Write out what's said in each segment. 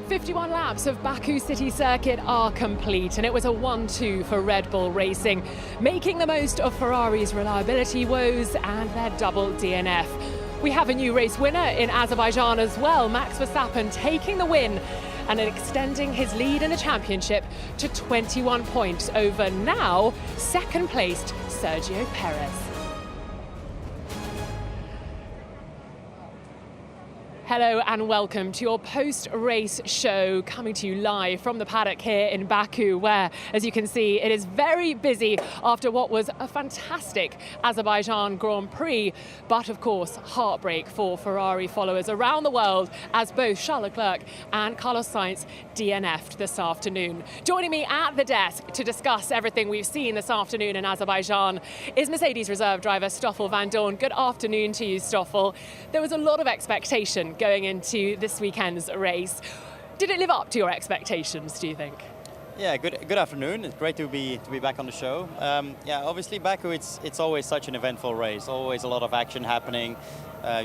51 laps of Baku City Circuit are complete, and it was a 1-2 for Red Bull Racing, making the most of Ferrari's reliability woes and their double DNF. We have a new race winner in Azerbaijan as well, Max Verstappen taking the win and extending his lead in the championship to 21 points over now second-placed Sergio Perez. Hello and welcome to your post-race show, coming to you live from the paddock here in Baku, where, as you can see, it is very busy after what was a fantastic Azerbaijan Grand Prix, but of course heartbreak for Ferrari followers around the world as both Charles Leclerc and Carlos Sainz DNF'd this afternoon. Joining me at the desk to discuss everything we've seen this afternoon in Azerbaijan is Mercedes reserve driver Stoffel Vandoorne. Good afternoon to you, Stoffel. There was a lot of expectation going into this weekend's race. Did it live up to your expectations, do you think? Yeah, good afternoon. It's great to be back on the show. Yeah, obviously Baku, it's always such an eventful race. Always a lot of action happening.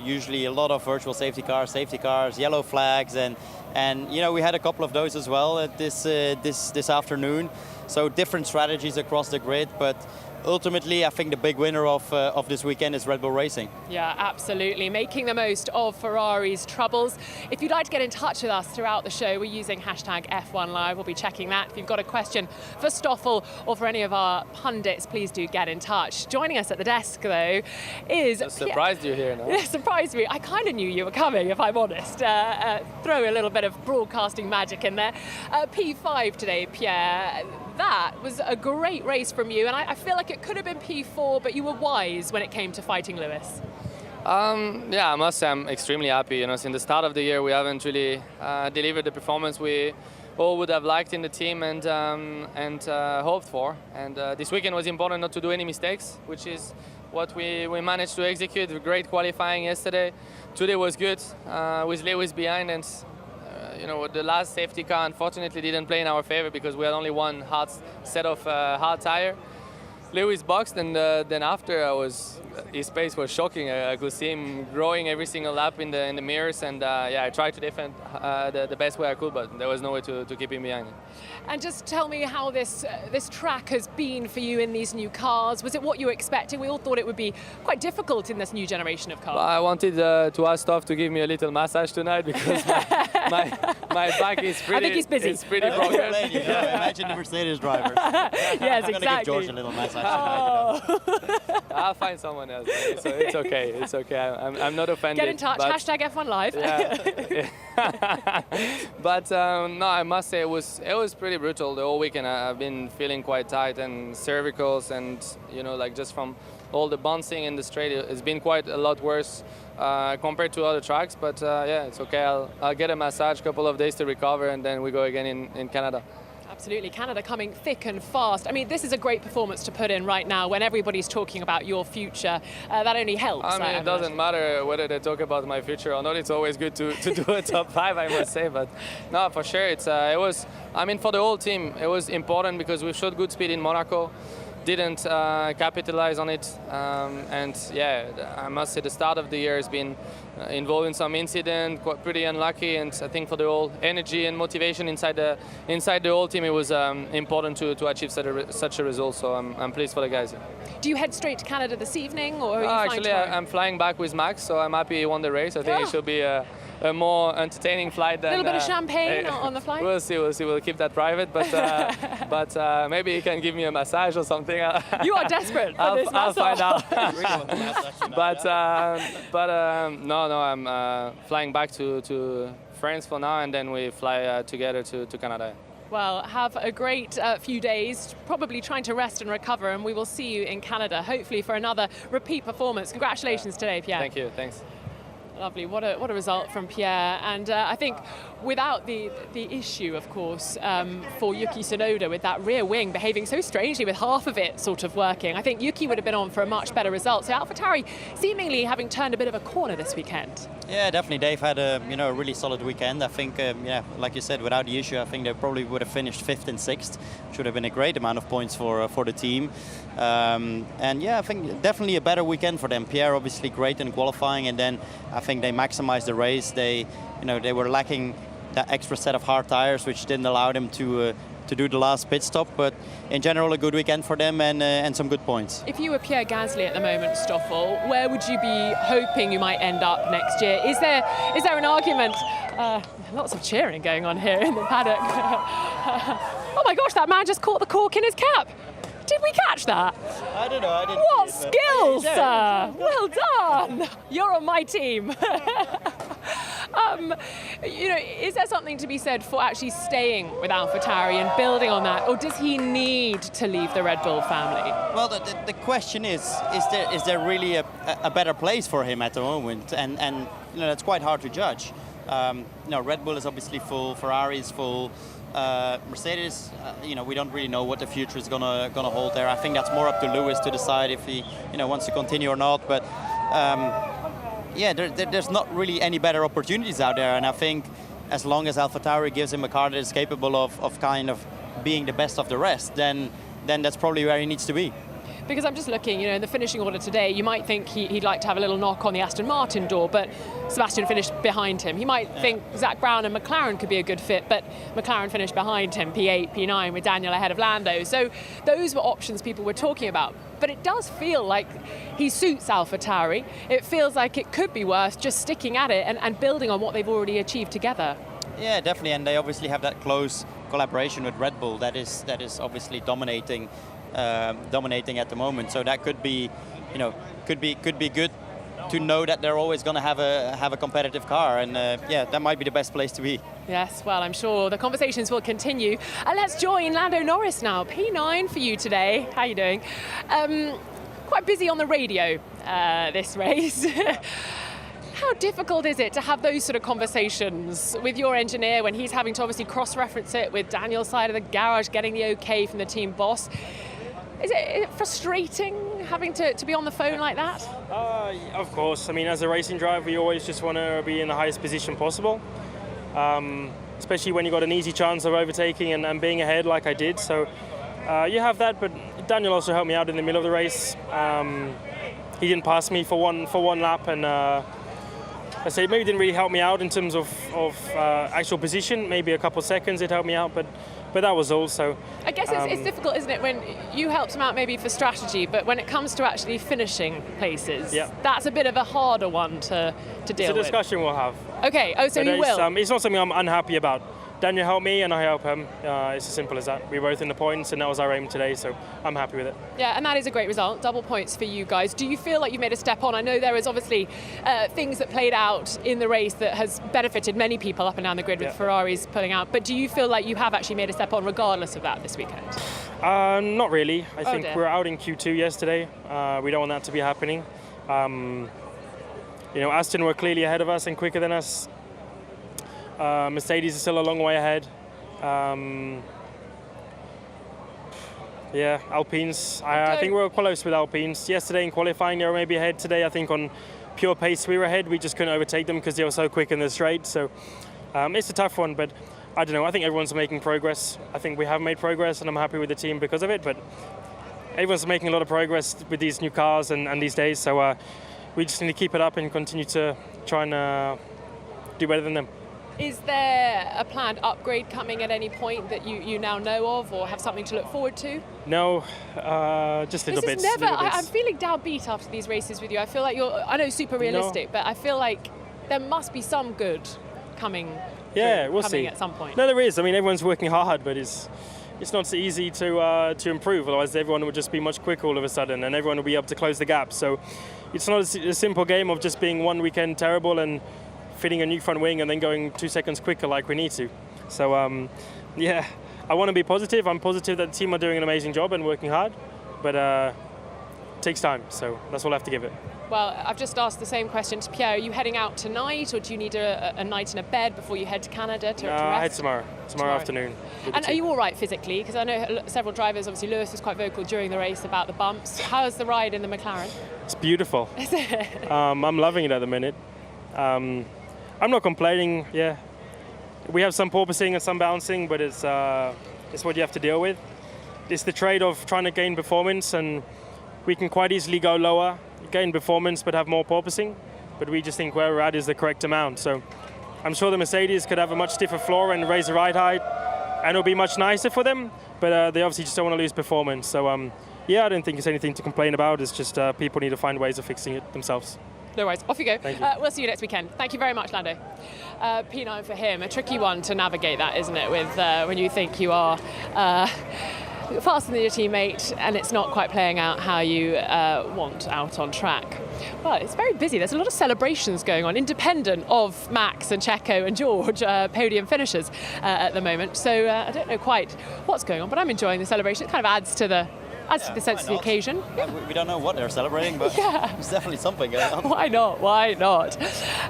Usually a lot of virtual safety cars, yellow flags, and you know, we had a couple of those as well this afternoon. So different strategies across the grid, but ultimately, I think the big winner of this weekend is Red Bull Racing. Yeah, absolutely. Making the most of Ferrari's troubles. If you'd like to get in touch with us throughout the show, we're using hashtag F1 Live. We'll be checking that. If you've got a question for Stoffel or for any of our pundits, please do get in touch. Joining us at the desk, though, is... Surprised you here, no? Yeah, surprised me. I kind of knew you were coming, if I'm honest. Throw a little bit of broadcasting magic in there. P5 today, Pierre. That was a great race from you, and I feel like it could have been P4, but you were wise when it came to fighting Lewis. Yeah, I must say I'm extremely happy. You know, since the start of the year, we haven't really delivered the performance we all would have liked in the team and hoped for. And this weekend was important not to do any mistakes, which is what we managed to execute. Great qualifying yesterday. Today was good with Lewis behind, and you know, the last safety car unfortunately didn't play in our favor because we had only one hard set of hard tire. Lewis boxed, and then after his pace was shocking. I could see him growing every single lap in the mirrors, and yeah, I tried to defend the best way I could, but there was no way to keep him behind. And just tell me how this track has been for you in these new cars. Was it what you were expecting? We all thought it would be quite difficult in this new generation of cars. Well, I wanted to ask Stoff to give me a little massage tonight because my back is pretty. I think he's busy. It's pretty broken. Imagine the Mercedes drivers. Yes, I'm exactly. going to give George a little massage tonight. I'll find someone else. So it's okay. It's okay. I'm not offended. Get in touch. Hashtag F1 Live. Yeah. But no, I must say it was pretty brutal the whole weekend. I've been feeling quite tight and cervicals, and you know, like just from all the bouncing in the straight, it's been quite a lot worse compared to other tracks. But yeah, it's okay. I'll get a massage, couple of days to recover, and then we go again in Canada. Absolutely, Canada coming thick and fast. I mean, this is a great performance to put in right now when everybody's talking about your future. That only helps. I mean, it doesn't matter whether they talk about my future or not. It's always good to do a top 5, I must say. But no, for sure, it was. I mean, for the whole team, it was important because we showed good speed in Monaco. Didn't capitalize on it, and yeah, I must say the start of the year has been involved in some incident, quite pretty unlucky, and I think for the whole energy and motivation inside the whole team, it was important to achieve such a result. So I'm pleased for the guys. Do you head straight to Canada this evening, or are you flying actually, tomorrow? I'm flying back with Max, so I'm happy he won the race. I think it should be a more entertaining flight than... A little bit of champagne on the flight? We'll see. We'll keep that private, but maybe he can give me a massage or something. You are desperate for this I'll find out. No, I'm flying back to France for now, and then we fly together to Canada. Well, have a great few days, probably trying to rest and recover, and we will see you in Canada, hopefully for another repeat performance. Congratulations today, Pierre. Thank you, thanks. Lovely, what a result from Pierre. And I think without the issue, of course, for Yuki Tsunoda with that rear wing behaving so strangely with half of it sort of working, I think Yuki would have been on for a much better result. So AlphaTauri seemingly having turned a bit of a corner this weekend. Yeah, definitely. They've had a really solid weekend. I think, yeah, like you said, without the issue, I think they probably would have finished 5th and 6th. Should have been a great amount of points for the team. And yeah, I think definitely a better weekend for them. Pierre obviously great in qualifying, and then I think they maximized the race. They were lacking that extra set of hard tires, which didn't allow them to do the last pit stop. But in general, a good weekend for them and some good points. If you were Pierre Gasly at the moment, Stoffel, where would you be hoping you might end up next year? Is there an argument? Lots of cheering going on here in the paddock. Oh my gosh, that man just caught the cork in his cap. Did we catch that? I don't know. I didn't. What skills, sir! Well done. You're on my team. Is there something to be said for actually staying with AlphaTauri and building on that, or does he need to leave the Red Bull family? Well, the question is there really a better place for him at the moment? And that's quite hard to judge. Red Bull is obviously full, Ferrari is full. Mercedes, we don't really know what the future is gonna hold there. I think that's more up to Lewis to decide if he, wants to continue or not. But there's not really any better opportunities out there. And I think as long as AlphaTauri gives him a car that is capable of kind of being the best of the rest, then that's probably where he needs to be. Because I'm just looking, in the finishing order today, you might think he'd like to have a little knock on the Aston Martin door, but Sebastian finished behind him. He might think Zach Brown and McLaren could be a good fit, but McLaren finished behind him, P8, P9, with Daniel ahead of Lando. So those were options people were talking about. But it does feel like he suits AlphaTauri. It feels like it could be worth just sticking at it and building on what they've already achieved together. Yeah, definitely, and they obviously have that close collaboration with Red Bull that is obviously dominating at the moment. So that could be, could be good to know that they're always going to have a competitive car, and that might be the best place to be. Yes, well, I'm sure the conversations will continue. Let's join Lando Norris now. P9 for you today. How are you doing? Quite busy on the radio this race. How difficult is it to have those sort of conversations with your engineer when he's having to obviously cross-reference it with Daniel's side of the garage, getting the okay from the team boss? Is it frustrating having to be on the phone like that? Of course. I mean, as a racing driver, you always just want to be in the highest position possible, especially when you've got an easy chance of overtaking and being ahead like I did. So you have that, but Daniel also helped me out in the middle of the race. He didn't pass me for one lap, and I say maybe didn't really help me out in terms of actual position. Maybe a couple of seconds it helped me out, but that was all. So I guess it's difficult, isn't it, when you helped him out maybe for strategy, but when it comes to actually finishing places, that's a bit of a harder one to deal with. It's a discussion we'll have. Okay, so you will? It's not something I'm unhappy about. Daniel helped me and I help him. It's as simple as that. We were both in the points and that was our aim today, so I'm happy with it. Yeah, and that is a great result. Double points for you guys. Do you feel like you've made a step on? I know there is obviously things that played out in the race that has benefited many people up and down the grid with Ferraris pulling out, but do you feel like you have actually made a step on regardless of that this weekend? Not really. I think we're out in Q2 yesterday. We don't want that to be happening. Aston were clearly ahead of us and quicker than us. Mercedes is still a long way ahead. Alpines. I think we were close with Alpines. Yesterday in qualifying they were maybe ahead. Today I think on pure pace we were ahead. We just couldn't overtake them because they were so quick in the straight. So it's a tough one, but I don't know. I think everyone's making progress. I think we have made progress and I'm happy with the team because of it, but everyone's making a lot of progress with these new cars and these days. So we just need to keep it up and continue to try and do better than them. Is there a planned upgrade coming at any point that you now know of or have something to look forward to? No, just little bits. I'm feeling downbeat after these races with you. I feel like I know super realistic, but I feel like there must be some good coming. We'll see at some point. No, there is. I mean, everyone's working hard, but it's not so easy to improve. Otherwise, everyone would just be much quicker all of a sudden, and everyone will be able to close the gap. So it's not a simple game of just being one weekend terrible and fitting a new front wing and then going 2 seconds quicker like we need to. So I want to be positive. I'm positive that the team are doing an amazing job and working hard, but it takes time, so that's all I have to give it. Well, I've just asked the same question to Pierre. Are you heading out tonight, or do you need a night in a bed before you head to Canada to rest? I head tomorrow afternoon. And are you all right physically? Because I know several drivers, obviously Lewis was quite vocal during the race about the bumps. How's the ride in the McLaren? It's beautiful. Is it? I'm loving it at the minute. I'm not complaining. Yeah, we have some porpoising and some bouncing, but it's what you have to deal with. It's the trade of trying to gain performance, and we can quite easily go lower, gain performance, but have more porpoising. But we just think where we're at is the correct amount. So I'm sure the Mercedes could have a much stiffer floor and raise the ride height, and it'll be much nicer for them. But they obviously just don't want to lose performance. So yeah, I don't think it's anything to complain about. It's just people need to find ways of fixing it themselves. No worries, off you go. Thank you. We'll see you next weekend. Thank you very much, Lando. P9 for him, a tricky one to navigate that, isn't it, with when you think you are faster than your teammate and it's not quite playing out how you want out on track. But it's very busy. There's a lot of celebrations going on, independent of Max and Checo and George, podium finishers at the moment. So I don't know quite what's going on, but I'm enjoying the celebration. It kind of adds to the sense of the occasion. We don't know what they're celebrating, but it's definitely something going on. Why not? Why not?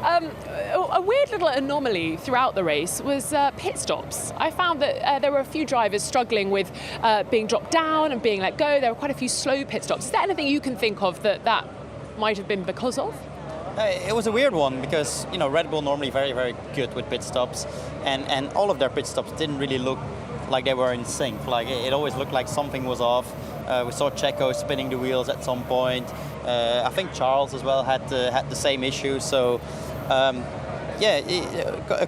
A weird little anomaly throughout the race was pit stops. I found that there were a few drivers struggling with being dropped down and being let go. There were quite a few slow pit stops. Is there anything you can think of that might have been because of? It was a weird one because, you know, Red Bull normally very, very good with pit stops, and all of their pit stops didn't really look like they were in sync. Like it always looked like something was off. We saw Checo spinning the wheels at some point. I think Charles as well had the same issue. So a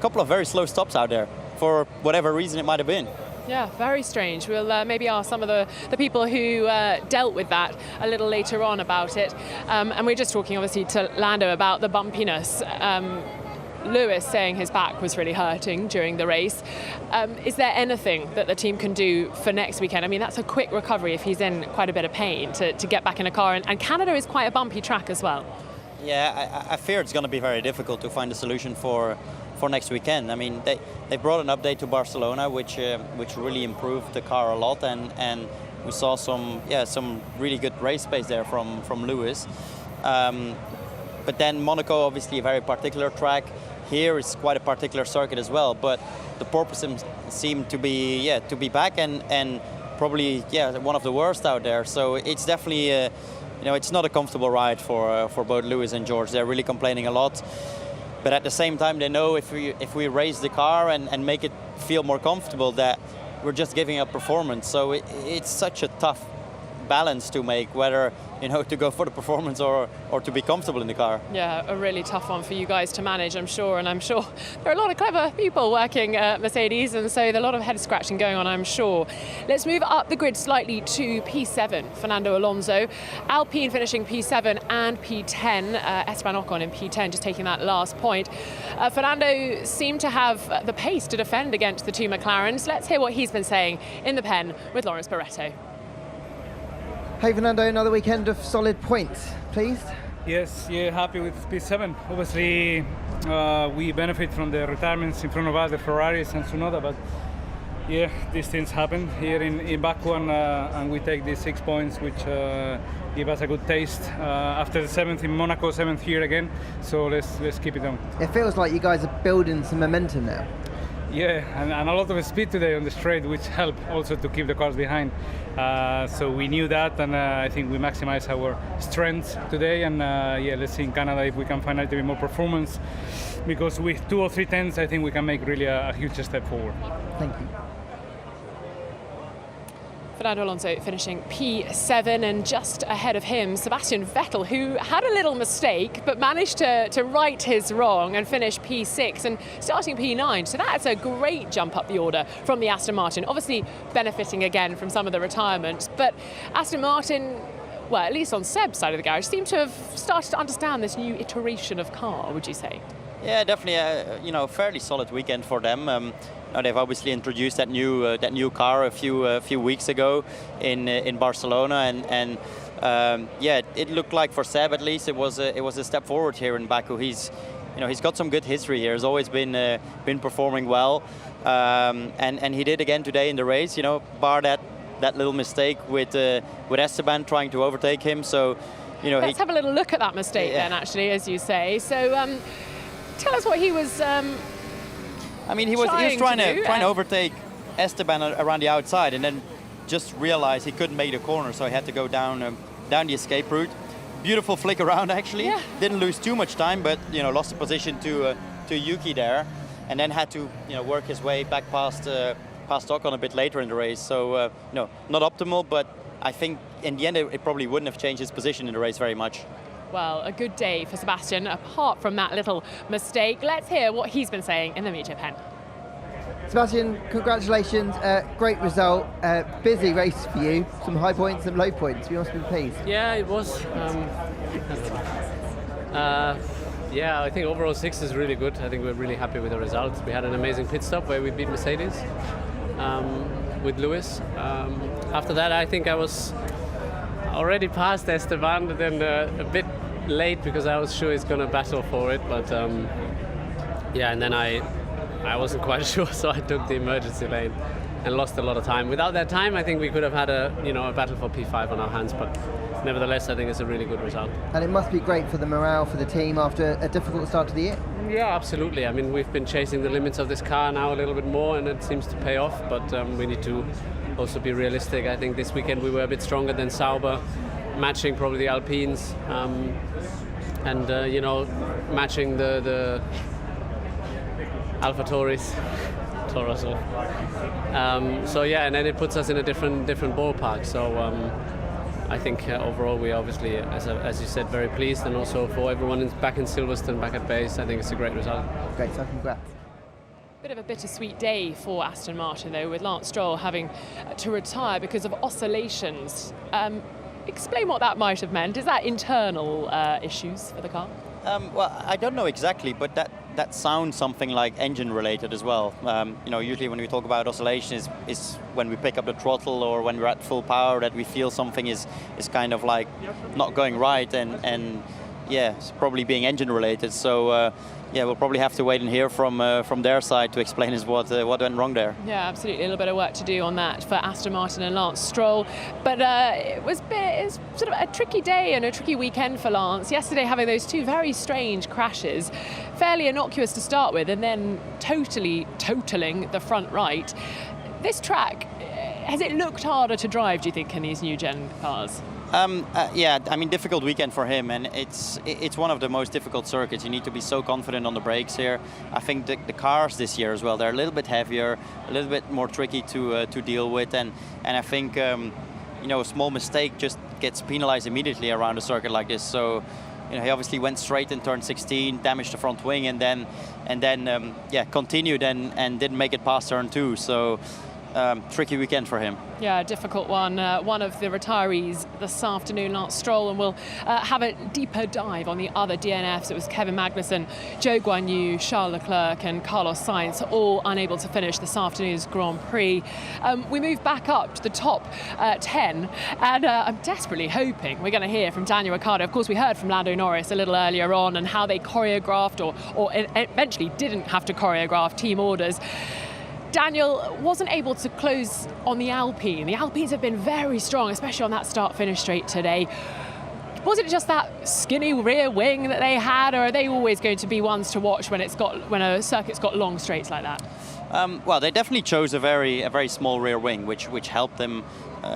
couple of very slow stops out there for whatever reason it might have been. Yeah, very strange. We'll maybe ask some of the people who dealt with that a little later on about it. And we're just talking obviously to Lando about the bumpiness. Lewis saying his back was really hurting during the race. Is there anything that the team can do for next weekend? I mean, that's a quick recovery if he's in quite a bit of pain to get back in a car. And Canada is quite a bumpy track as well. Yeah, I fear it's going to be very difficult to find a solution for next weekend. I mean, they brought an update to Barcelona, which really improved the car a lot, and we saw some really good race pace there from Lewis. But then Monaco, obviously a very particular track. Here is quite a particular circuit as well. But the porpoises seem to be back and probably one of the worst out there. So it's definitely it's not a comfortable ride for both Lewis and George. They're really complaining a lot. But at the same time, they know if we raise the car and make it feel more comfortable, that we're just giving up performance. So it's such a tough balance to make, whether to go for the performance or to be comfortable in the car. Yeah, a really tough one for you guys to manage, I'm sure. And I'm sure there are a lot of clever people working at Mercedes, and so there's a lot of head scratching going on, I'm sure. Let's move up the grid slightly to P7, Fernando Alonso. Alpine finishing P7 and P10. Esteban Ocon in P10, just taking that last point. Fernando seemed to have the pace to defend against the two McLarens. Let's hear what he's been saying in the pen with Lawrence Barretto. Hey Fernando, another weekend of solid points, pleased? Yes, happy with P7. Obviously, we benefit from the retirements in front of us, the Ferraris and Tsunoda, but these things happen here in Baku, and we take these 6 points, which give us a good taste after the 7th in Monaco, 7th here again. So let's keep it on. It feels like you guys are building some momentum now. Yeah, and a lot of speed today on the straight, which helped also to keep the cars behind. So we knew that, and I think we maximized our strengths today. And let's see in Canada if we can find a little bit more performance, because with 2 or 3 tenths, I think we can make really a huge step forward. Thank you. Fernando Alonso finishing P7, and just ahead of him, Sebastian Vettel, who had a little mistake but managed to right his wrong and finish P6 and starting P9. So that's a great jump up the order from the Aston Martin, obviously benefiting again from some of the retirements. But Aston Martin, well, at least on Seb's side of the garage, seem to have started to understand this new iteration of car, would you say? Yeah, definitely a fairly solid weekend for them. They've obviously introduced that new car a few weeks ago in Barcelona, and it looked like for Seb at least it was a step forward here in Baku. He's got some good history here. He's always been performing well, and he did again today in the race. Bar that little mistake with Esteban trying to overtake him. So let's have a little look at that mistake then, actually, as you say. So tell us what he was. He was trying to overtake Esteban around the outside, and then just realized he couldn't make the corner, so he had to go down the escape route. Beautiful flick around, actually. Yeah. Didn't lose too much time, but lost the position to Yuki there, and then had to work his way back past Ocon a bit later in the race. So not optimal, but I think in the end it probably wouldn't have changed his position in the race very much. Well, a good day for Sebastian, apart from that little mistake. Let's hear what he's been saying in the media pen. Sebastian, congratulations, great result, busy race for you, some high points, some low points, you must be pleased. Yeah, it was. Yeah, I think overall 6 is really good. I think we're really happy with the results. We had an amazing pit stop where we beat Mercedes with Lewis. After that, I think I was already past Esteban, but then a bit late because I was sure he's going to battle for it. But yeah, and then I wasn't quite sure, so I took the emergency lane and lost a lot of time. Without that time, I think we could have had a battle for P5 on our hands, but nevertheless, I think it's a really good result. And it must be great for the morale for the team after a difficult start to the year. Yeah, absolutely. I mean, we've been chasing the limits of this car now a little bit more, and it seems to pay off, but we need to also be realistic. I think this weekend we were a bit stronger than Sauber, matching probably the Alpines, and matching the Alpha Tauris. So yeah, and then it puts us in a different ballpark. So I think overall we obviously, as you said, very pleased, and also for everyone back in Silverstone, back at base, I think it's a great result. Great, so congrats. Bit of a bittersweet day for Aston Martin, though, with Lance Stroll having to retire because of oscillations. Explain what that might have meant. Is that internal issues for the car? Well, I don't know exactly, but that sounds something like engine related as well. Usually when we talk about oscillation is when we pick up the throttle or when we're at full power that we feel something is kind of like not going right, and yeah, it's probably being engine related. So yeah, we'll probably have to wait and hear from their side to explain us what went wrong there. Yeah, absolutely. A little bit of work to do on that for Aston Martin and Lance Stroll. But it was sort of a tricky day and a tricky weekend for Lance. Yesterday having those two very strange crashes, fairly innocuous to start with, and then totally totaling the front right. This track, has it looked harder to drive, do you think, in these new gen cars? Yeah, I mean, difficult weekend for him, and it's one of the most difficult circuits. You need to be so confident on the brakes here. I think the cars this year as well, they're a little bit heavier, a little bit more tricky to deal with, and I think a small mistake just gets penalized immediately around a circuit like this. So he obviously went straight in turn 16, damaged the front wing, and then continued and didn't make it past turn 2. So. Tricky weekend for him. Yeah, difficult one. One of the retirees this afternoon, Lance Stroll, and we'll have a deeper dive on the other DNFs. It was Kevin Magnussen, Zhou Guanyu, Charles Leclerc and Carlos Sainz, all unable to finish this afternoon's Grand Prix. We move back up to the top 10, and I'm desperately hoping we're going to hear from Daniel Ricciardo. Of course, we heard from Lando Norris a little earlier on and how they choreographed or eventually didn't have to choreograph team orders. Daniel wasn't able to close on the Alpine. The Alpines have been very strong, especially on that start-finish straight today. Was it just that skinny rear wing that they had, or are they always going to be ones to watch when a circuit's got long straights like that? Well, they definitely chose a very small rear wing, which helped them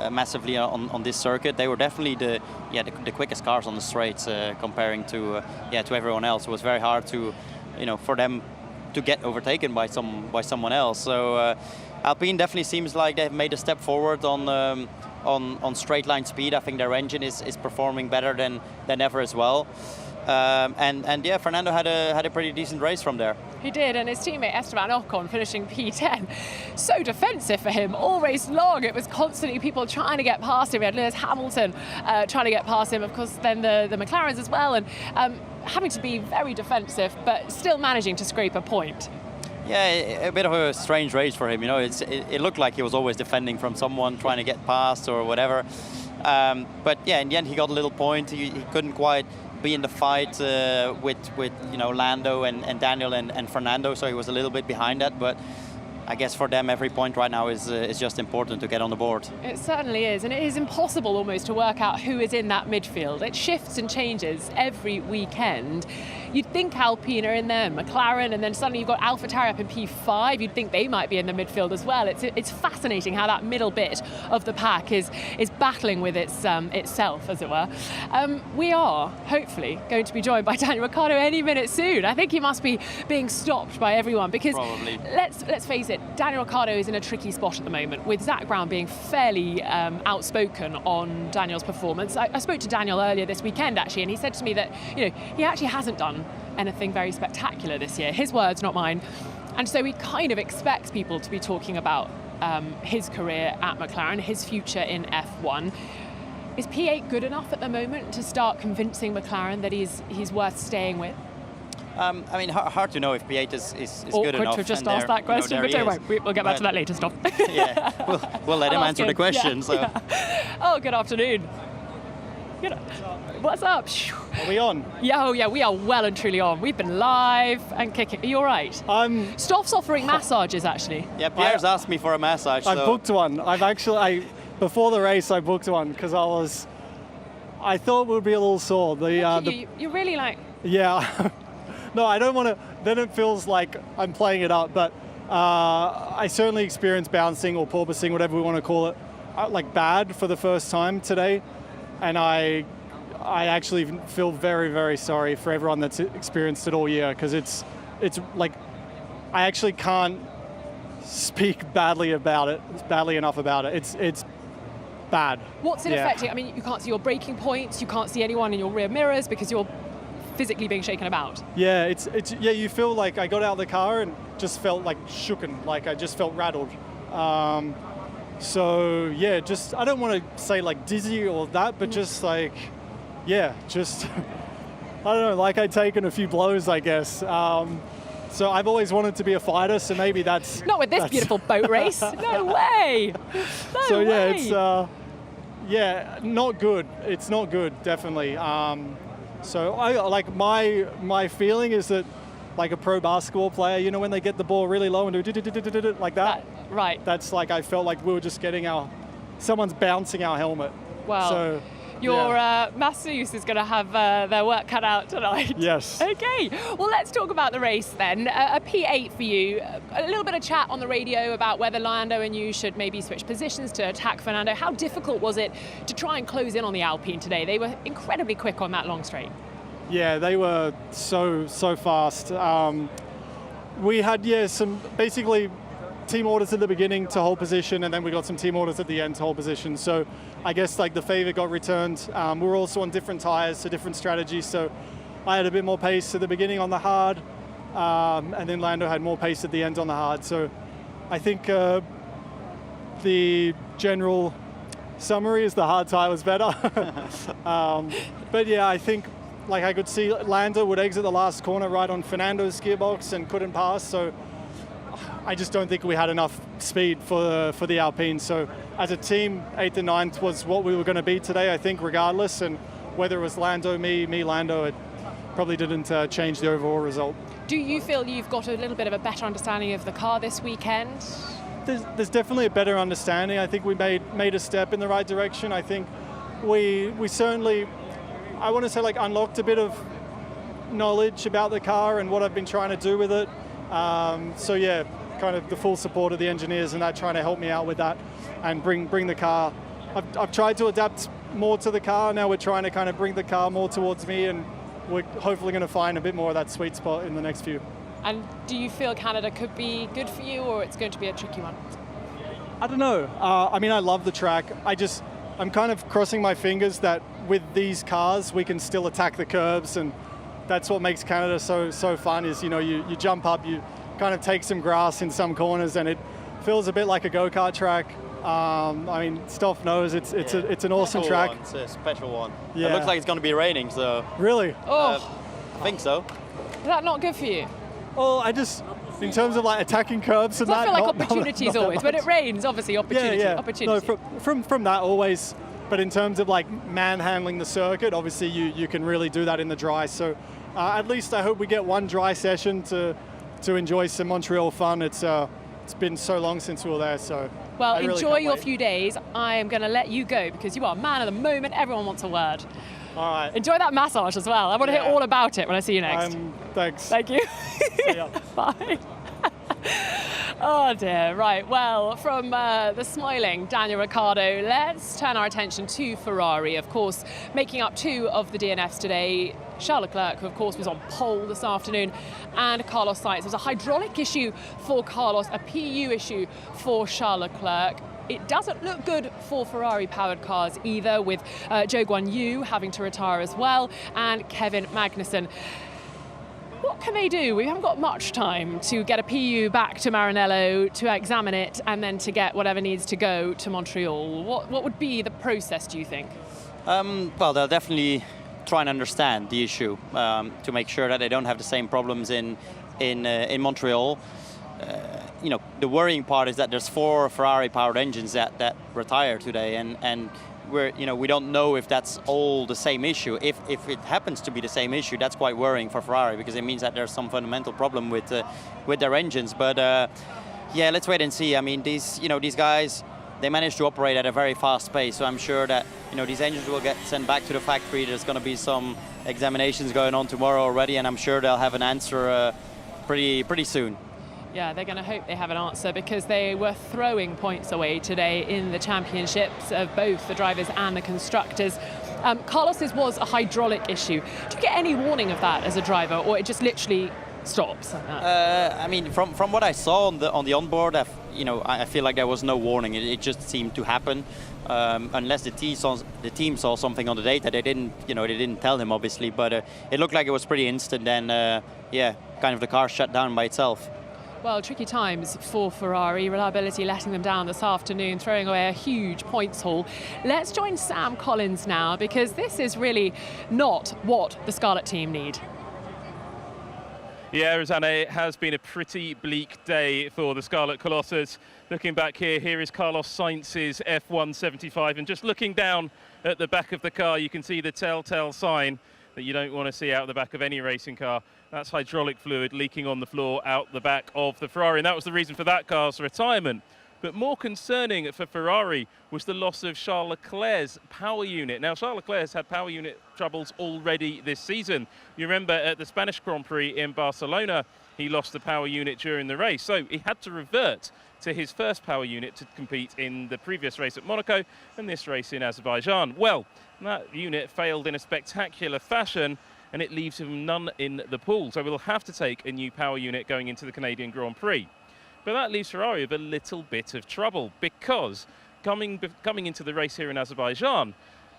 massively on this circuit. They were definitely the quickest cars on the straights comparing to everyone else. It was very hard to for them to get overtaken by someone else. So Alpine definitely seems like they've made a step forward on straight line speed. I think their engine is performing better than ever as well. And yeah, Fernando had a pretty decent race from there. He did, and his teammate Esteban Ocon finishing P10. So defensive for him all race long. It was constantly people trying to get past him. We had Lewis Hamilton trying to get past him, of course, then the McLarens as well, and having to be very defensive, but still managing to scrape a point. Yeah, a bit of a strange race for him. It looked like he was always defending from someone trying to get past or whatever. But yeah, in the end he got a little point. He couldn't quite be in the fight with Lando and Daniel and Fernando, so he was a little bit behind that. But I guess for them every point right now is just important to get on the board. It certainly is, and it is impossible almost to work out who is in that midfield. It shifts and changes every weekend. you'd think Alpine are in there, McLaren, and then suddenly you've got AlphaTauri up in P5. You'd think they might be in the midfield as well. It's fascinating how that middle bit of the pack is battling with itself, as it were. We are hopefully going to be joined by Daniel Ricciardo any minute soon. I think he must be being stopped by everyone because Probably. let's face it, Daniel Ricciardo is in a tricky spot at the moment, with Zach Brown being fairly outspoken on Daniel's performance. I spoke to Daniel earlier this weekend actually, and he said to me that he actually hasn't done anything very spectacular this year. His words, not mine. And so he kind of expects people to be talking about his career at McLaren, his future in F1. Is P8 good enough at the moment to start convincing McLaren that he's worth staying with? I mean, hard to know if P8 is good enough. Awkward to just and ask that question, but don't worry, we'll get back to that But- later, stop. Yeah, we'll let him I'll ask answer him. the question. Yeah, So. yeah. Oh, good afternoon. What's up? Are we on? Yeah, we are well and truly on. We've been live and kicking. Are you all right? Stoff's offering massages, actually. Yeah, Pierre's asked me for a massage. I so. booked one. Before the race, I booked one because I thought it would be a little sore. You're really like... Yeah. No, I don't want to. Then it feels like I'm playing it up, but I certainly experienced bouncing or porpoising, whatever we want to call it, like bad for the first time today, and I actually feel very, very sorry for everyone that's experienced it all year because it's like I actually can't speak badly enough about it. It's bad. What's it Yeah. affecting? I mean, you can't see your braking points, you can't see anyone in your rear mirrors because you're physically being shaken about. Yeah, you feel like I got out of the car and just felt like shooken, like I just felt rattled. So yeah, just I don't want to say like dizzy or that, but just like, yeah, just I don't know, like I'd taken a few blows, I guess. So I've always wanted to be a fighter, so maybe that's Not with this beautiful boat race. No way. So yeah, way. it's not good. It's not good, definitely. So I like my feeling is that like a pro basketball player, when they get the ball really low and do like that. Right. That's like I felt like we were just getting someone's bouncing our helmet. Well, So your yeah. masseuse is going to have their work cut out tonight. Yes. Okay, well, let's talk about the race then. A P8 for you. A little bit of chat on the radio about whether Lando and you should maybe switch positions to attack Fernando. How difficult was it to try and close in on the Alpine today? They were incredibly quick on that long straight. Yeah, they were so fast. We had some basically team orders at the beginning to hold position, and then we got some team orders at the end to hold position. So I guess like the favor got returned. We were also on different tires, so different strategies. So I had a bit more pace at the beginning on the hard, and then Lando had more pace at the end on the hard. So I think the general summary is the hard tire was better. But yeah, I think like I could see Lando would exit the last corner right on Fernando's gearbox and couldn't pass. So I just don't think we had enough speed for the Alpine. So as a team, 8th and 9th was what we were going to be today, I think, regardless. And whether it was Lando, me, Lando, it probably didn't change the overall result. Do you feel you've got a little bit of a better understanding of the car this weekend? There's definitely a better understanding. I think we made a step in the right direction. I think we certainly, I want to say, like unlocked a bit of knowledge about the car and what I've been trying to do with it. So yeah, kind of the full support of the engineers and that, trying to help me out with that and bring the car. I've tried to adapt more to the car. Now we're trying to kind of bring the car more towards me, and we're hopefully going to find a bit more of that sweet spot in the next few. And do you feel Canada could be good for you, or it's going to be a tricky one? I don't know. I mean, I love the track. I'm kind of crossing my fingers that with these cars we can still attack the curbs, and that's what makes Canada so fun. Is you jump up, you kind of take some grass in some corners, and it feels a bit like a go-kart track. I mean, Stoff knows it's an awesome track. It's a special one. Yeah. It looks like it's going to be raining, so. Really? Oh, I think so. is that not good for you? Well, in terms of like attacking curbs and I that. feel like not opportunities that always. much. When it rains, obviously opportunity. Yeah. Opportunity. No, from that always. But in terms of like manhandling the circuit, obviously you can really do that in the dry. So at least I hope we get one dry session to enjoy some Montreal fun. It's been so long since we were there, so. Well, I really enjoy can't your wait. few days. I am going to let you go because you are man of the moment. Everyone wants a word. All right. Enjoy that massage as well. I want to hear all about it when I see you next. Thanks. Thank you. Bye. Oh dear, right, well, from the smiling Daniel Ricciardo, let's turn our attention to Ferrari, of course, making up 2 of the DNFs today. Charles Leclerc, who of course was on pole this afternoon, and Carlos Sainz. It was a hydraulic issue for Carlos, a PU issue for Charles Leclerc. It doesn't look good for Ferrari-powered cars either, with Zhou Guanyu having to retire as well, and Kevin Magnussen. What can they do? We haven't got much time to get a PU back to Maranello, to examine it, and then to get whatever needs to go to Montreal. What would be the process, do you think? Well, they'll definitely try and understand the issue to make sure that they don't have the same problems in Montreal. You know, the worrying part is that there's 4 Ferrari-powered engines that retire today, and we don't know if that's all the same issue. If it happens to be the same issue, that's quite worrying for Ferrari, because it means that there's some fundamental problem with their engines. But yeah, let's wait and see. I mean, these guys, they managed to operate at a very fast pace, so I'm sure that these engines will get sent back to the factory. There's going to be some examinations going on tomorrow already, and I'm sure they'll have an answer pretty soon. Yeah, they're going to hope they have an answer, because they were throwing points away today in the championships of both the drivers and the constructors. Carlos's was a hydraulic issue. Do you get any warning of that as a driver, or it just literally stops like that? I mean, from what I saw on the onboard, I feel like there was no warning. It just seemed to happen, unless the team saw something on the data. They didn't tell him, obviously, but it looked like it was pretty instant. And kind of the car shut down by itself. Well, tricky times for Ferrari, reliability letting them down this afternoon, throwing away a huge points haul. Let's join Sam Collins now, because this is really not what the Scarlet team need. Yeah, Rosanna, it has been a pretty bleak day for the Scarlet Colossus. Looking back here is Carlos Sainz's F175, and just looking down at the back of the car, you can see the telltale sign that you don't want to see out the back of any racing car. That's hydraulic fluid leaking on the floor out the back of the Ferrari, and that was the reason for that car's retirement. But more concerning for Ferrari was the loss of Charles Leclerc's power unit. Now, Charles Leclerc has had power unit troubles already this season. You remember at the Spanish Grand Prix in Barcelona, he lost the power unit during the race, so he had to revert to his first power unit to compete in the previous race at Monaco and this race in Azerbaijan. Well, that unit failed in a spectacular fashion, and it leaves him none in the pool. So we'll have to take a new power unit going into the Canadian Grand Prix. But that leaves Ferrari with a little bit of trouble, because coming into the race here in Azerbaijan,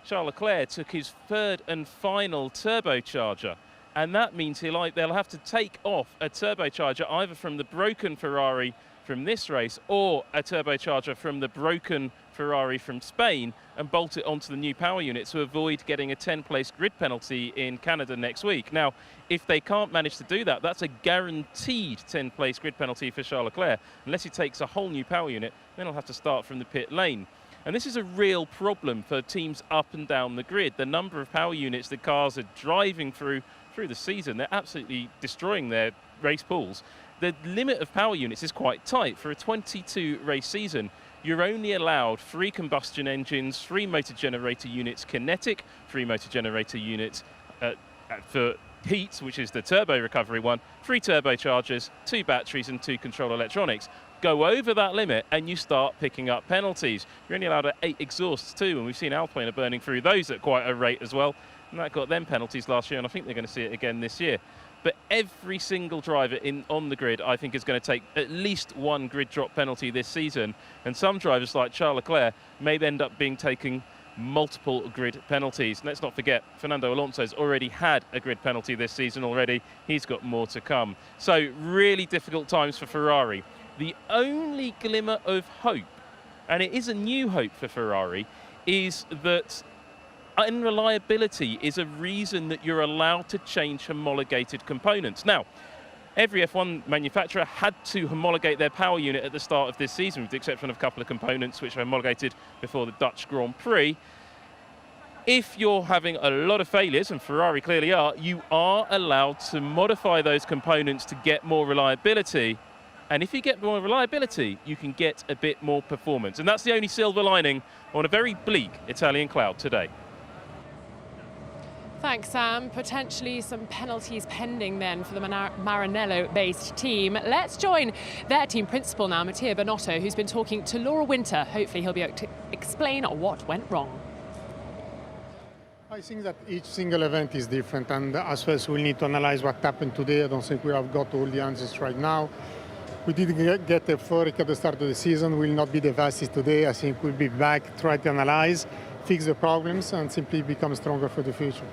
Charles Leclerc took his 3rd and final turbocharger. And that means they'll have to take off a turbocharger either from the broken Ferrari from this race, or a turbocharger from the broken Ferrari from Spain, and bolt it onto the new power unit to avoid getting a 10-place grid penalty in Canada next week. Now, if they can't manage to do that, that's a guaranteed 10-place grid penalty for Charles Leclerc. Unless he takes a whole new power unit, then he'll have to start from the pit lane. And this is a real problem for teams up and down the grid. The number of power units the cars are driving through the season, they're absolutely destroying their race pools. The limit of power units is quite tight. For a 22 race season, you're only allowed 3 combustion engines, 3 motor generator units kinetic, 3 motor generator units for heat, which is the turbo recovery one, 3 turbochargers, 2 batteries and 2 control electronics. Go over that limit and you start picking up penalties. You're only allowed 8 exhausts too, and we've seen Alpine are burning through those at quite a rate as well, and that got them penalties last year, and I think they're going to see it again this year. But every single driver on the grid, I think, is going to take at least 1 grid drop penalty this season. And some drivers, like Charles Leclerc, may end up taking multiple grid penalties. Let's not forget, Fernando Alonso's already had a grid penalty this season already. He's got more to come. So really difficult times for Ferrari. The only glimmer of hope, and it is a new hope for Ferrari, is that unreliability is a reason that you're allowed to change homologated components. Now, every F1 manufacturer had to homologate their power unit at the start of this season, with the exception of a couple of components which are homologated before the Dutch Grand Prix. If you're having a lot of failures, and Ferrari clearly are, you are allowed to modify those components to get more reliability. And if you get more reliability, you can get a bit more performance. And that's the only silver lining on a very bleak Italian cloud today. Thanks, Sam. Potentially some penalties pending then for the Maranello-based team. Let's join their team principal now, Mattia Binotto, who's been talking to Laura Winter. Hopefully he'll be able to explain what went wrong. I think that each single event is different, and as first we need to analyze what happened today. I don't think we have got all the answers right now. We did get euphoric at the start of the season. We'll not be the fastest today. I think we'll be back, try to analyze, fix the problems, and simply become stronger for the future.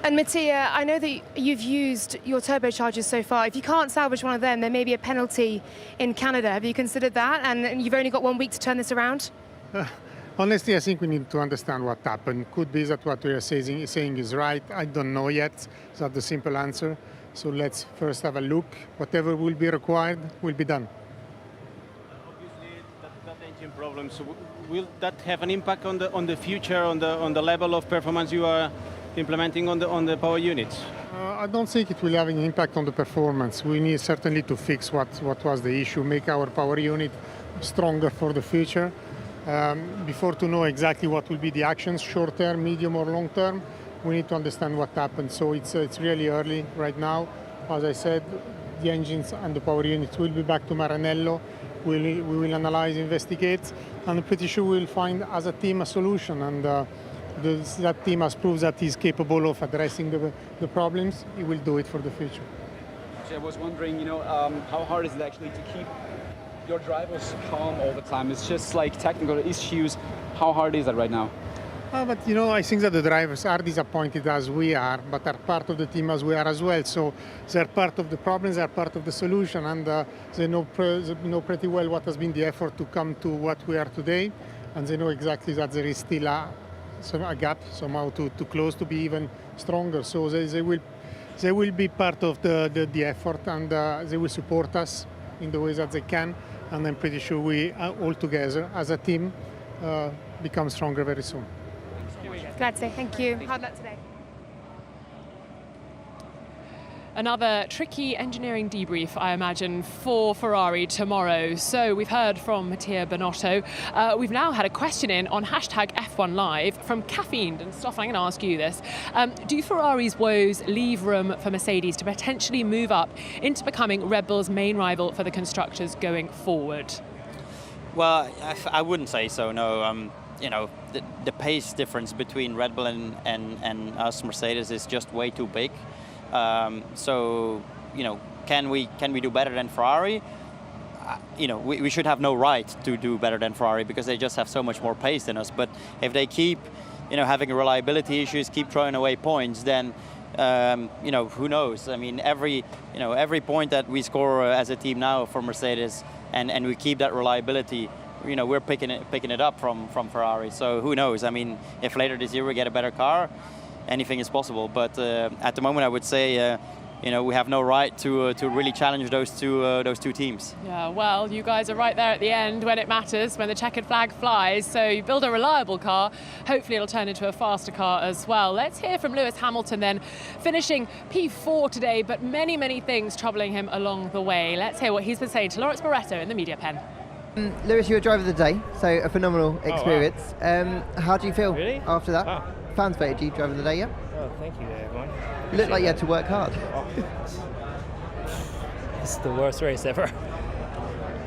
And Mattia, I know that you've used your turbochargers so far. If you can't salvage one of them, there may be a penalty in Canada. Have you considered that? And you've only got 1 week to turn this around? Honestly, I think we need to understand what happened. Could be that what we are saying is right. I don't know yet. It's not the simple answer. So let's first have a look. Whatever will be required will be done. Obviously, that engine problem. So will that have an impact on the future, on the level of performance you are implementing on the power units? I don't think it will have an impact on the performance. We need certainly to fix what was the issue, make our power unit stronger for the future. Before to know exactly what will be the actions, short term, medium or long term, we need to understand what happened. So it's really early right now. As I said, the engines and the power units will be back to Maranello. We will analyze, investigate, and I'm pretty sure we'll find as a team a solution. And that team has proved that he's capable of addressing the problems. He will do it for the future. I was wondering, how hard is it actually to keep your drivers calm all the time? It's just like technical issues. How hard is that right now? But I think that the drivers are disappointed as we are, but are part of the team as we are as well. So they're part of the problems, they're part of the solution, and they know pretty well what has been the effort to come to what we are today, and they know exactly that there is still a gap somehow to close, to be even stronger. So they will be part of the effort, and they will support us in the ways that they can. And I'm pretty sure we all together as a team become stronger very soon. Glad to say thank you. Hard luck today. Another tricky engineering debrief, I imagine, for Ferrari tomorrow. So we've heard from Mattia Binotto. We've now had a question in on hashtag F1 Live from Caffeine. And Stoff, I'm going to ask you this. Do Ferrari's woes leave room for Mercedes to potentially move up into becoming Red Bull's main rival for the constructors going forward? Well, I wouldn't say so, no. The pace difference between Red Bull and us, Mercedes, is just way too big. So, can we do better than Ferrari? We should have no right to do better than Ferrari because they just have so much more pace than us. But if they keep, having reliability issues, keep throwing away points, then, who knows? I mean, every point that we score as a team now for Mercedes, and we keep that reliability, we're picking it up from Ferrari. So who knows? I mean, if later this year we get a better car, anything is possible. But at the moment, I would say, we have no right to really challenge those two teams. Yeah, well, you guys are right there at the end when it matters, when the checkered flag flies. So you build a reliable car. Hopefully it'll turn into a faster car as well. Let's hear from Lewis Hamilton then, finishing P4 today, but many, many things troubling him along the way. Let's hear what he's been saying to Lawrence Barretto in the media pen. Lewis, you were driver of the day, so a phenomenal experience. Wow. How do you feel after that? Wow. Fans voted you driver of the day, yeah? Oh, thank you, everyone. You looked like you had to work hard. Oh, it's the worst race ever.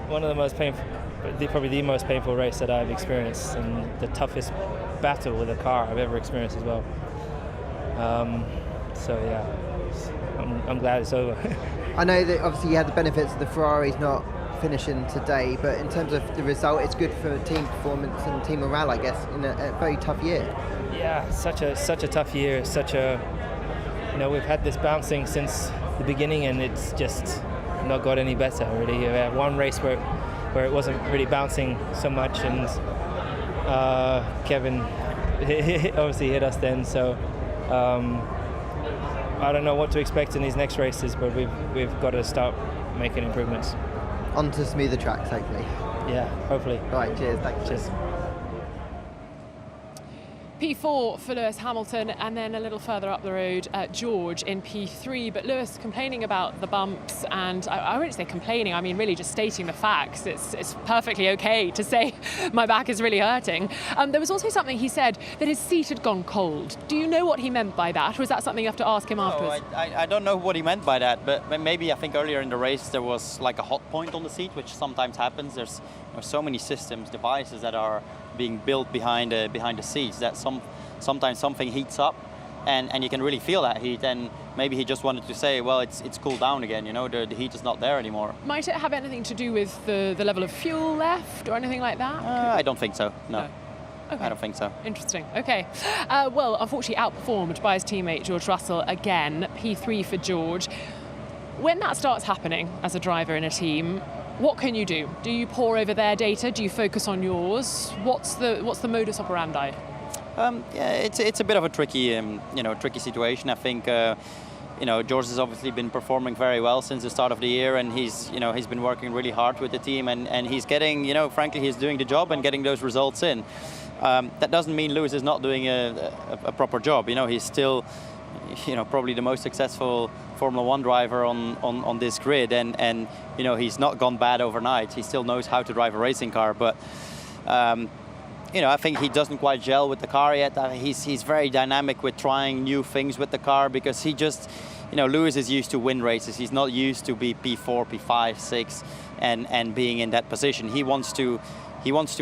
One of the most painful, probably the most painful race that I've experienced, and the toughest battle with a car I've ever experienced as well. So yeah, I'm glad it's over. I know that obviously you had the benefits of the Ferraris not finishing today, but in terms of the result, it's good for team performance and team morale, I guess, in a very tough year. Yeah, such a tough year. We've had this bouncing since the beginning, and it's just not got any better, really. We had one race where it wasn't really bouncing so much, and Kevin obviously hit us then. So I don't know what to expect in these next races, but we've got to start making improvements. Onto smoother tracks, hopefully. Yeah, hopefully. All right, cheers. Thanks. Cheers. P4 for Lewis Hamilton, and then a little further up the road, George in P3. But Lewis complaining about the bumps, and I won't say complaining, I mean really just stating the facts. It's perfectly okay to say my back is really hurting. There was also something he said that his seat had gone cold. Do you know what he meant by that, or is that something you have to ask him afterwards? I don't know what he meant by that, but maybe I think earlier in the race there was like a hot point on the seat, which sometimes happens. There's so many systems, devices that are being built behind the seats that sometimes something heats up, and you can really feel that heat. And maybe he just wanted to say, well, it's cooled down again. You know, the heat is not there anymore. Might it have anything to do with the level of fuel left or anything like that? I don't think so. No. Okay. I don't think so. Interesting. Okay. Well, unfortunately outperformed by his teammate George Russell again. P3 for George. When that starts happening as a driver in a team, what can you do? Do you pore over their data? Do you focus on yours? What's the modus operandi? Yeah, it's a bit of a tricky tricky situation. I think George has obviously been performing very well since the start of the year, and he's been working really hard with the team, and he's getting, frankly, he's doing the job and getting those results in. That doesn't mean Lewis is not doing a proper job. He's still, probably the most successful Formula One driver on this grid, and he's not gone bad overnight. He still knows how to drive a racing car, but I think he doesn't quite gel with the car yet. He's very dynamic with trying new things with the car, because he just, Lewis is used to win races. He's not used to be P4, P5, 6, and being in that position. He wants to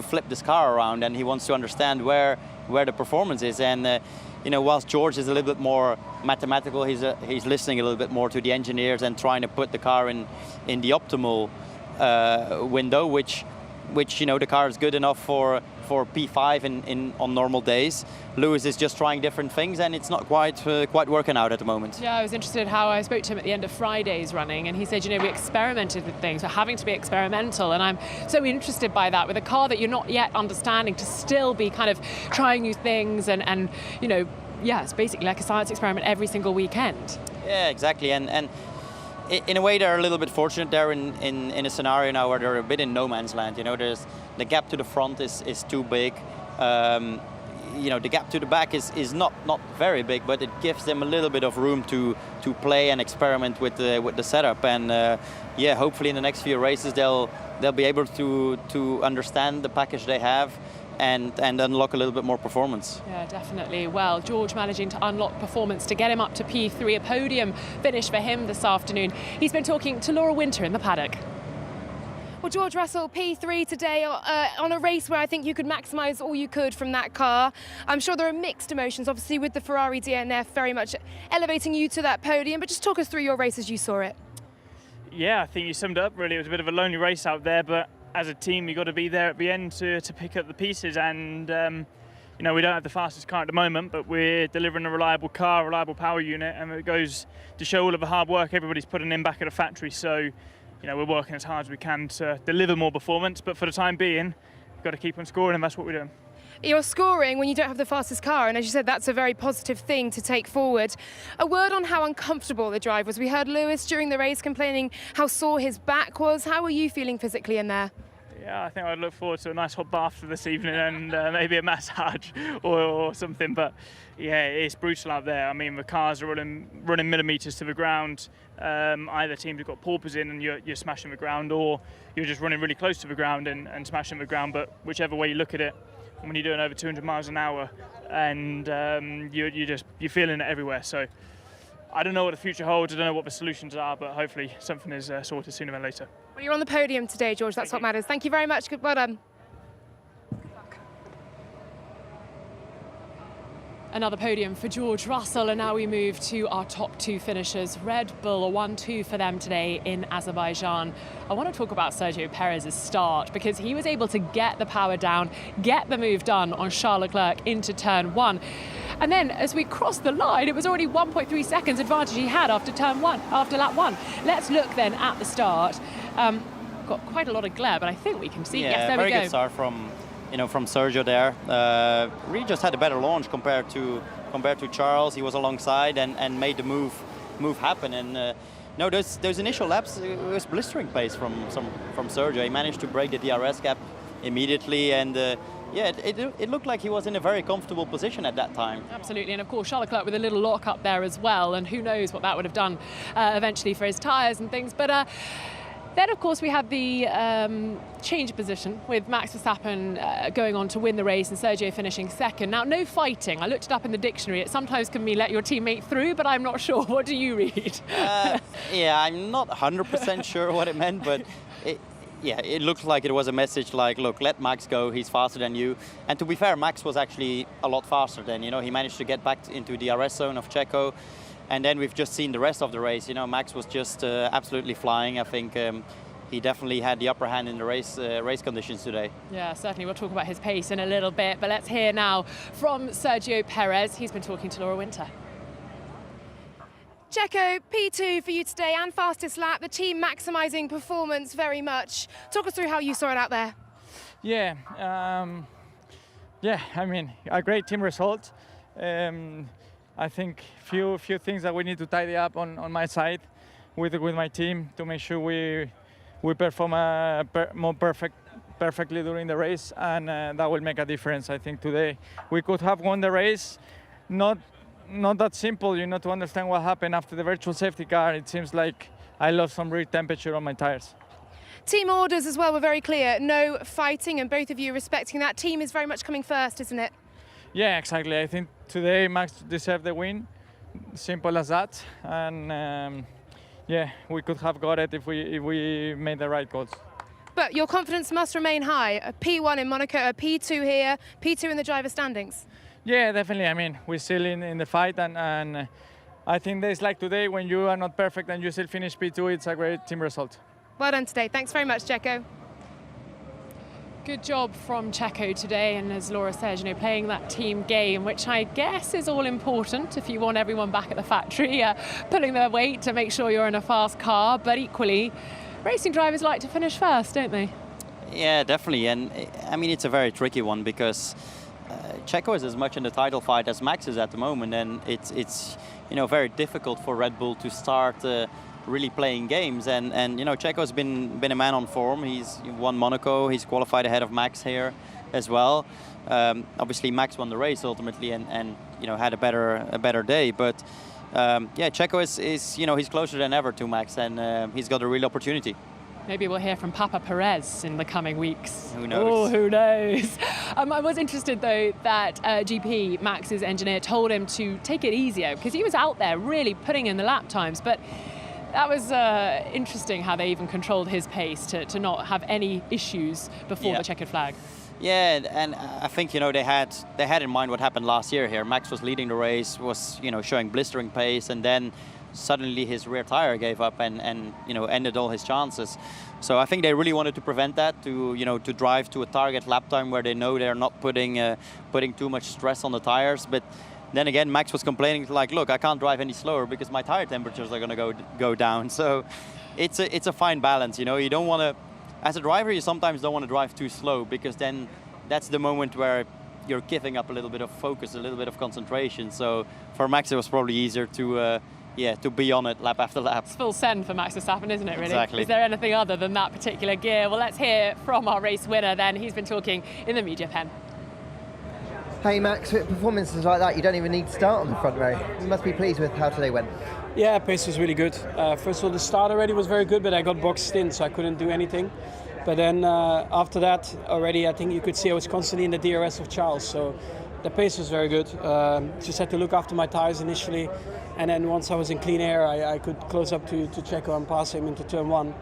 flip this car around, and he wants to understand where the performance is. And whilst George is a little bit more mathematical, he's listening a little bit more to the engineers and trying to put the car in the optimal window, which the car is good enough for P5 on normal days. Lewis is just trying different things, and it's not quite working out at the moment. Yeah, I was interested how I spoke to him at the end of Friday's running, and he said, we experimented with things, we're having to be experimental, and I'm so interested by that, with a car that you're not yet understanding, to still be kind of trying new things, and it's basically like a science experiment every single weekend. Yeah, exactly, and in a way they're a little bit fortunate. They're in a scenario now where they're a bit in no man's land. There's the gap to the front is too big. The gap to the back is not very big, but it gives them a little bit of room to play and experiment with the setup. And hopefully in the next few races they'll be able to understand the package they have and unlock a little bit more performance. Yeah, definitely. Well, George managing to unlock performance to get him up to P3, a podium finish for him this afternoon. He's been talking to Laura Winter in the paddock. Well, George Russell, P3 today on a race where I think you could maximise all you could from that car. I'm sure there are mixed emotions, obviously, with the Ferrari DNF very much elevating you to that podium, but just talk us through your race as you saw it. Yeah, I think you summed it up really. It was a bit of a lonely race out there, but as a team, you've got to be there at the end to pick up the pieces. And, we don't have the fastest car at the moment, but we're delivering a reliable car, reliable power unit, and it goes to show all of the hard work everybody's putting in back at the factory. So, we're working as hard as we can to deliver more performance, but for the time being, we've got to keep on scoring, and that's what we're doing. You're scoring when you don't have the fastest car, and as you said, that's a very positive thing to take forward. A word on how uncomfortable the drive was. We heard Lewis during the race complaining how sore his back was. How were you feeling physically in there? Yeah, I think I'd look forward to a nice hot bath for this evening and maybe a massage or something. But yeah, it's brutal out there. I mean, the cars are running millimetres to the ground. Either teams have got porpoise in and you're smashing the ground, or you're just running really close to the ground and smashing the ground. But whichever way you look at it, when you're doing over 200 miles an hour and you're feeling it everywhere. So I don't know what the future holds. I don't know what the solutions are, but hopefully something is sorted sooner than later. Well, you're on the podium today, George. That's what matters. Thank you very much. Well done. Another podium for George Russell, and now we move to our top two finishers. Red Bull, a 1-2 for them today in Azerbaijan. I want to talk about Sergio Perez's start, because he was able to get the power down, get the move done on Charles Leclerc into turn one. And then as we crossed the line, it was already 1.3 seconds advantage he had after lap one. Let's look then at the start. Got quite a lot of glare, but I think we can see. Yeah, yes, there we go. Very good start from Sergio there. Really just had a better launch compared to Charles. He was alongside and made the move happen. And those initial laps, it was blistering pace from Sergio. He managed to break the DRS gap immediately, and yeah, it looked like he was in a very comfortable position at that time. Absolutely, and of course Charles Leclerc with a little lock up there as well, and who knows what that would have done eventually for his tyres and things. But then of course we had the change of position with Max Verstappen going on to win the race and Sergio finishing second. Now, no fighting. I looked it up in the dictionary. It sometimes can mean let your teammate through, but I'm not sure. What do you read? Yeah, I'm not 100% sure what it meant, but it looked like it was a message like, look, let Max go, he's faster than you. And to be fair, Max was actually a lot faster than, he managed to get back into the DRS zone of Checo. And then we've just seen the rest of the race. Max was just absolutely flying. I think he definitely had the upper hand in the race conditions today. Yeah, certainly. We'll talk about his pace in a little bit, but let's hear now from Sergio Perez. He's been talking to Laura Winter. Checo, P2 for you today and fastest lap. The team maximising performance very much. Talk us through how you saw it out there. Yeah, I mean, a great team result. I think few things that we need to tidy up on my side with my team to make sure we perform more perfectly during the race, and that will make a difference. I think today we could have won the race. Not that simple, to understand what happened after the virtual safety car. It seems like I lost some real temperature on my tires. Team orders as well were very clear. No fighting, and both of you respecting that. Team is very much coming first, isn't it? Yeah, exactly. I think today Max deserved the win. Simple as that. And we could have got it if we made the right calls. But your confidence must remain high. A P1 in Monaco, a P2 here, P2 in the driver standings. Yeah, definitely. I mean, we're still in the fight, and I think days like today, when you are not perfect and you still finish P2, it's a great team result. Well done today. Thanks very much, Checo. Good job from Checo today, and as Laura says, playing that team game, which I guess is all important if you want everyone back at the factory, pulling their weight to make sure you're in a fast car. But equally, racing drivers like to finish first, don't they? Yeah, definitely. And I mean, it's a very tricky one because Checo is as much in the title fight as Max is at the moment, and it's very difficult for Red Bull to start really playing games. And Checo's been a man on form. He's won Monaco. He's qualified ahead of Max here as well. Obviously, Max won the race ultimately, and had a better day. But Checo is he's closer than ever to Max, and he's got a real opportunity. Maybe we'll hear from Papa Perez in the coming weeks. Who knows? Oh, who knows? I was interested, though, that GP, Max's engineer, told him to take it easier because he was out there really putting in the lap times. But that was interesting how they even controlled his pace to not have any issues before the checkered flag. Yeah, and I think they had in mind what happened last year here. Max was leading the race, was showing blistering pace, and then suddenly his rear tire gave up and ended all his chances. So I think they really wanted to prevent that, to drive to a target lap time where they know they're not putting too much stress on the tires. But then again, Max was complaining like, look, I can't drive any slower because my tire temperatures are going to go down. So it's a fine balance. You don't want to, as a driver, you sometimes don't want to drive too slow because then that's the moment where you're giving up a little bit of focus, a little bit of concentration. So for Max, it was probably easier to be on it lap after lap. It's full send for Max Verstappen, isn't it, really? Exactly. Is there anything other than that particular gear? Well, let's hear from our race winner then. He's been talking in the media pen. Hey Max, with performances like that, you don't even need to start on the front row. You must be pleased with how today went. Yeah, pace was really good. First of all, the start already was very good, but I got boxed in, so I couldn't do anything. But then after that, already I think you could see I was constantly in the DRS of Charles, so the pace was very good. Just had to look after my tires initially, and then once I was in clean air, I could close up to Checo and pass him into turn one.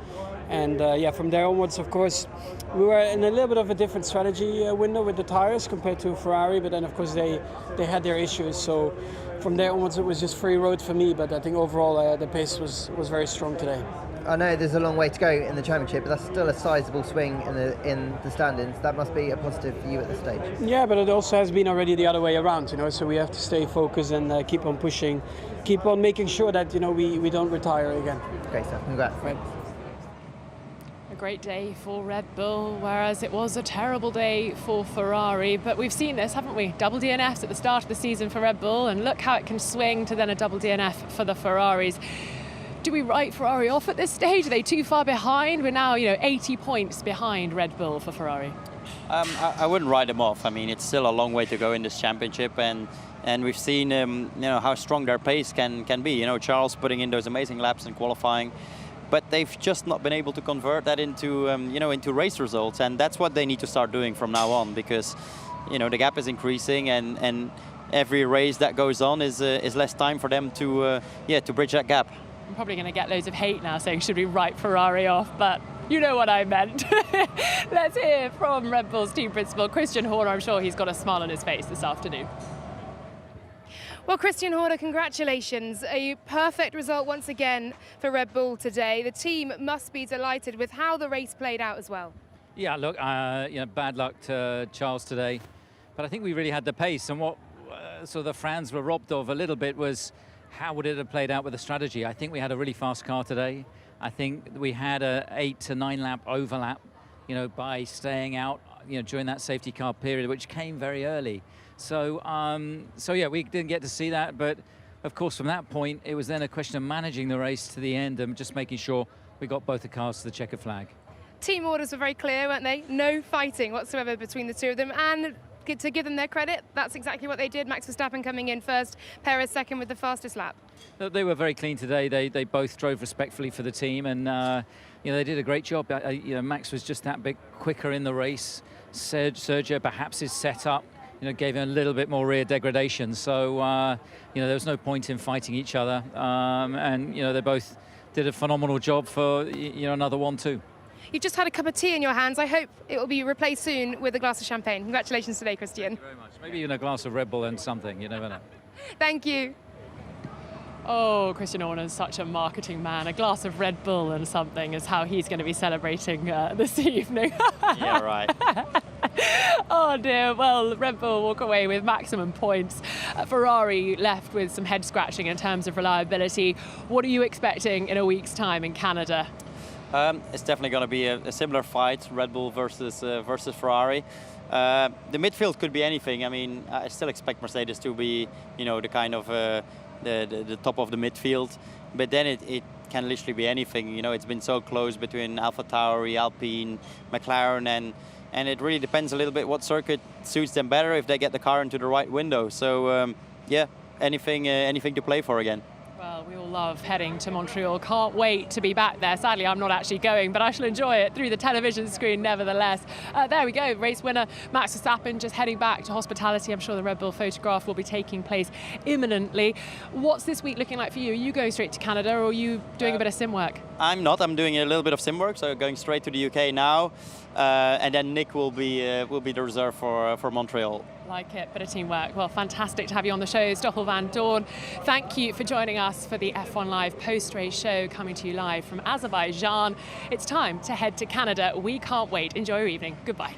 And from there onwards, of course, we were in a little bit of a different strategy window with the tires compared to Ferrari, but then of course they had their issues. So from there onwards, it was just free road for me. But I think overall the pace was very strong today. I know there's a long way to go in the championship, but that's still a sizable swing in the standings. That must be a positive for you at this stage. Yeah, but it also has been already the other way around, So we have to stay focused and keep on pushing, keep on making sure that we don't retire again. Great stuff. Congrats. Right. Great day for Red Bull, whereas it was a terrible day for Ferrari. But we've seen this, haven't we? Double DNFs at the start of the season for Red Bull, and look how it can swing to then a double DNF for the Ferraris. Do we write Ferrari off at this stage? Are they too far behind? We're now, 80 points behind Red Bull for Ferrari. I wouldn't write them off. I mean, it's still a long way to go in this championship, and we've seen how strong their pace can be. You know, Charles putting in those amazing laps in qualifying, but they've just not been able to convert that into into race results, and that's what they need to start doing from now on, because the gap is increasing, and every race that goes on is less time for them to bridge that gap. I'm probably going to get loads of hate now saying should we write Ferrari off, but you know what I meant. Let's hear from Red Bull's team principal, Christian Horner. I'm sure he's got a smile on his face this afternoon. Well, Christian Horner, congratulations. A perfect result once again for Red Bull today. The team must be delighted with how the race played out as well. Yeah, look, bad luck to Charles today, but I think we really had the pace, and what sort of the fans were robbed of a little bit was how would it have played out with the strategy. I think we had a really fast car today. I think we had a 8 to 9 lap overlap, by staying out, during that safety car period, which came very early. So yeah, we didn't get to see that, but of course from that point it was then a question of managing the race to the end and just making sure we got both the cars to the checkered flag. Team orders were very clear, weren't they? No fighting whatsoever between the two of them, and to give them their credit, that's exactly what they did. Max Verstappen coming in first, Perez second with the fastest lap. They were very clean today. They both drove respectfully for the team, and they did a great job. Max was just that bit quicker in the race. Sergio perhaps his setup gave him a little bit more rear degradation. So there was no point in fighting each other, and they both did a phenomenal job for another 1-2. You've just had a cup of tea in your hands. I hope it will be replaced soon with a glass of champagne. Congratulations today, Christian. Thank you very much. Maybe even a glass of Red Bull and something, you never know. Thank you. Oh, Christian Horner is such a marketing man. A glass of Red Bull and something is how he's going to be celebrating this evening. Yeah, right. Oh dear, well, Red Bull walk away with maximum points. Ferrari left with some head scratching in terms of reliability. What are you expecting in a week's time in Canada? It's definitely going to be a similar fight, Red Bull versus Ferrari. The midfield could be anything. I mean, I still expect Mercedes to be, the kind of the top of the midfield, but then it can literally be anything. It's been so close between AlphaTauri, Alpine, McLaren, and it really depends a little bit what circuit suits them better if they get the car into the right window. So yeah, anything to play for again. Well, we all love heading to Montreal. Can't wait to be back there. Sadly, I'm not actually going, but I shall enjoy it through the television screen nevertheless. There we go, race winner Max Verstappen just heading back to hospitality. I'm sure the Red Bull photograph will be taking place imminently. What's this week looking like for you? Are you going straight to Canada, or are you doing a bit of sim work? I'm not. I'm doing a little bit of sim work, so going straight to the UK now. And then Nick will be the reserve for Montreal. Like it, bit of teamwork. Well, fantastic to have you on the show, Stoffel van Dorn. Thank you for joining us for the F1 Live post-race show, coming to you live from Azerbaijan. It's time to head to Canada. We can't wait. Enjoy your evening. Goodbye.